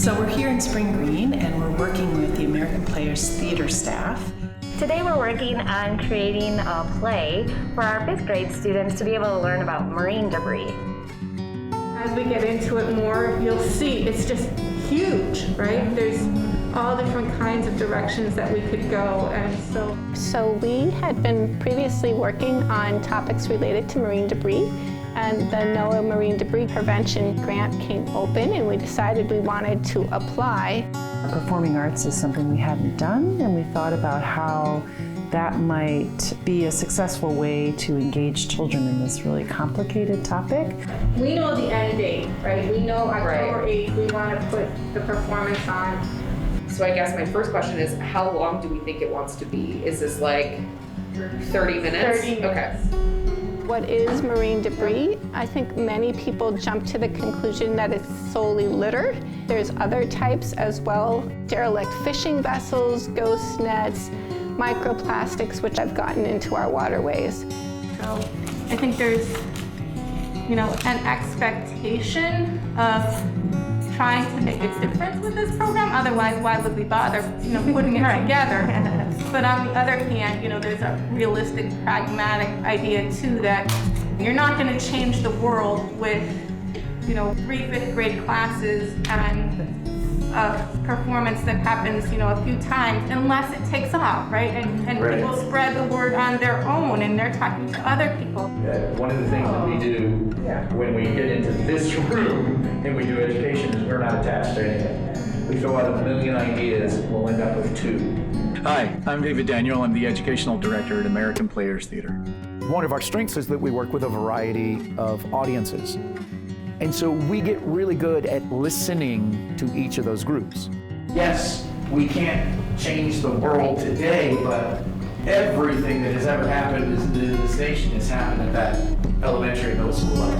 So we're here in Spring Green and we're working with the American Players Theater staff. Today we're working on creating a play for our 5th grade students to be able to learn about marine debris. As we get into it more, you'll see it's just huge, right? There's all different kinds of directions that we could go, and So we had been previously working on topics related to marine debris, and the NOAA Marine Debris Prevention Grant came open, and we decided we wanted to apply. Performing arts is something we hadn't done, and we thought about how that might be a successful way to engage children in this really complicated topic. we know the end date, right? We know October 8th, we want to put the performance on. So I guess my first question is, how long do we think it wants to be? Is this like 30 minutes? 30 minutes. Okay. What is marine debris? I think many people jump to the conclusion that it's solely litter. There's other types as well: derelict fishing vessels, ghost nets, microplastics, which have gotten into our waterways. So I think there's, an expectation of trying to make a difference with this program. Otherwise, why would we bother, putting it together? But on the other hand, there's a realistic, pragmatic idea too that you're not going to change the world with, 3 5th grade classes and a performance that happens, a few times, unless it takes off, right? And Right. people spread the word on their own, and they're talking to other people. One of the things that we do when we get into this room and we do education is we're not attached to anything. We throw out a million ideas, we'll end up with 2. Hi, I'm David Daniel. I'm the Educational Director at American Players Theater. One of our strengths is that we work with a variety of audiences. And so we get really good at listening to each of those groups. Yes, we can't change the world today, but everything that has ever happened in this nation has happened at that elementary and middle school level.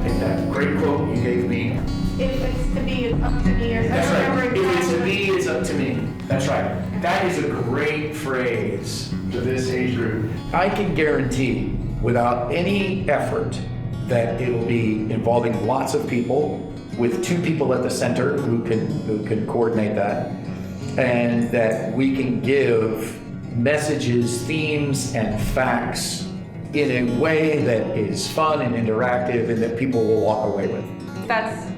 Take that great quote you gave me. If it's to be, it's up to me, or That's right. something. If it's to be, it's up to me. That's right. That is a great phrase to this age group. I can guarantee, without any effort, that it'll be involving lots of people, with 2 people at the center who can coordinate that, and that we can give messages, themes, and facts in a way that is fun and interactive and that people will walk away with. That's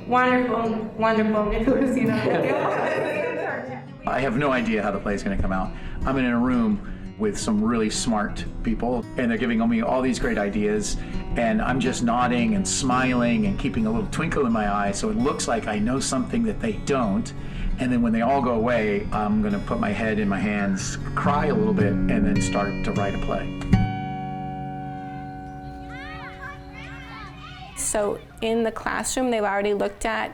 wonderful, wonderful news, I have no idea how the play is going to come out. I'm in a room with some really smart people, and they're giving me all these great ideas, and I'm just nodding and smiling and keeping a little twinkle in my eye so it looks like I know something that they don't. And then when they all go away, I'm going to put my head in my hands, cry a little bit, and then start to write a play. So in the classroom, they've already looked at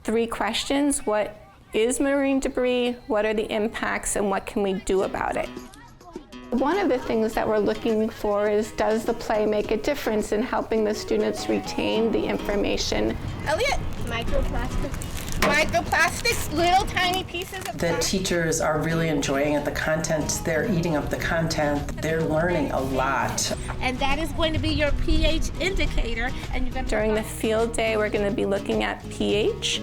3 questions. What is marine debris? What are the impacts? And what can we do about it? One of the things that we're looking for is, does the play make a difference in helping the students retain the information? Elliot, microplastics, little tiny pieces of The teachers are really enjoying it, the content, they're eating up the content, they're learning a lot. and that is going to be your pH indicator. And you're going to During the field day, we're going to be looking at pH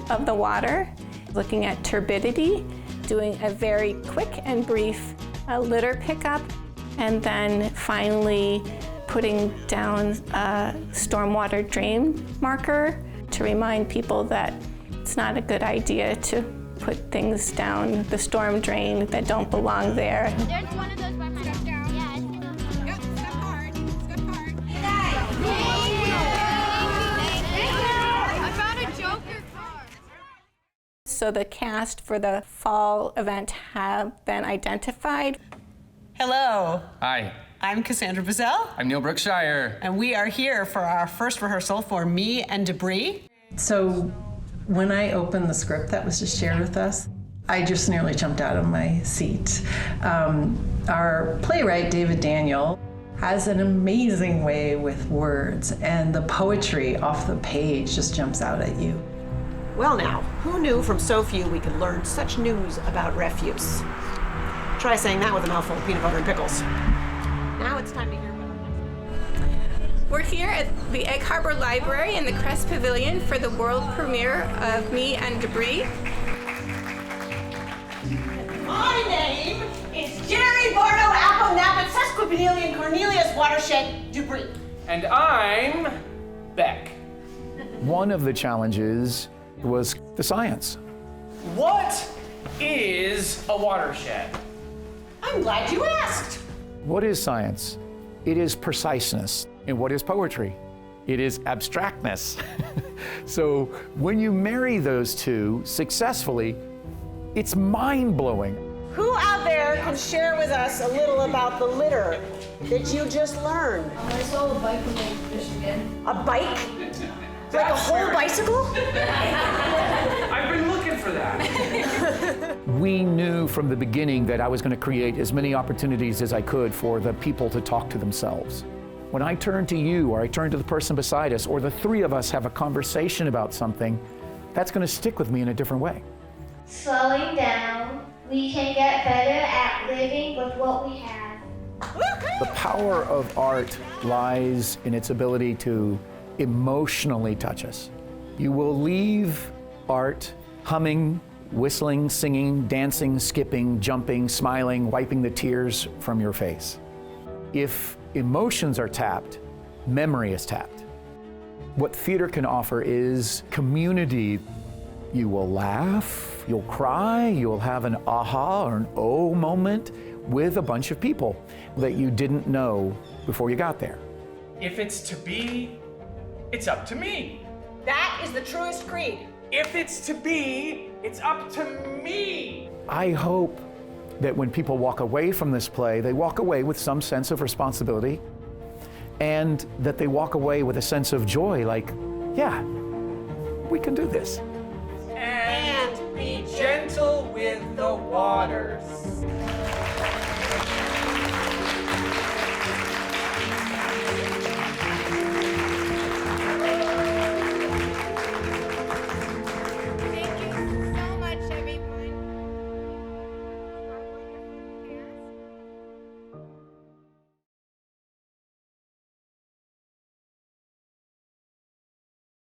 of the water, looking at turbidity, doing a very quick and brief litter pickup, and then finally putting down a stormwater drain marker to remind people that it's not a good idea to put things down the storm drain that don't belong there. There's one of those by my house. Yeah, yep, step hard. Step hard. I found a Joker card. So the cast for the fall event have been identified. Hello, Hi, I'm Cassandra Bazell, I'm Neil Brookshire. and we are here for our first rehearsal for Me and Debris. So when I opened the script that was just shared with us, I just nearly jumped out of my seat. Our playwright, David Daniel, has an amazing way with words, and the poetry off the page just jumps out at you. Well now, who knew from so few we could learn such news about refuse? Try saying that with a mouthful of peanut butter and pickles. Now it's time to hear about We're here at the Egg Harbor Library in the Crest Pavilion for the world premiere of Me and Debris. My name is Jerry Bardo Aponapet Sesquipedalian Cornelius Watershed Debris. And I'm Beck. One of the challenges was the science. What is a watershed? I'm glad you asked. What is science? It is preciseness. And what is poetry? It is abstractness. So when you marry those two successfully, it's mind-blowing. Who out there can share with us a little about the litter that you just learned? I saw a bike when I was fishing again. A bike? Like a whole bicycle? I've been looking for that. We knew from the beginning that I was going to create as many opportunities as I could for the people to talk to themselves. When I turn to you, or I turn to the person beside us, or the three of us have a conversation about something, that's going to stick with me in a different way. Slowing down, we can get better at living with what we have. The power of art lies in its ability to emotionally touch us. You will leave art humming, whistling, singing, dancing, skipping, jumping, smiling, wiping the tears from your face. If emotions are tapped, memory is tapped. What theater can offer is community. You will laugh, you'll cry, you'll have an aha or an oh moment with a bunch of people that you didn't know before you got there. If it's to be, it's up to me. That is the truest creed. If it's to be, it's up to me. I hope that when people walk away from this play, they walk away with some sense of responsibility, and that they walk away with a sense of joy, like, yeah, we can do this. And be gentle with the waters.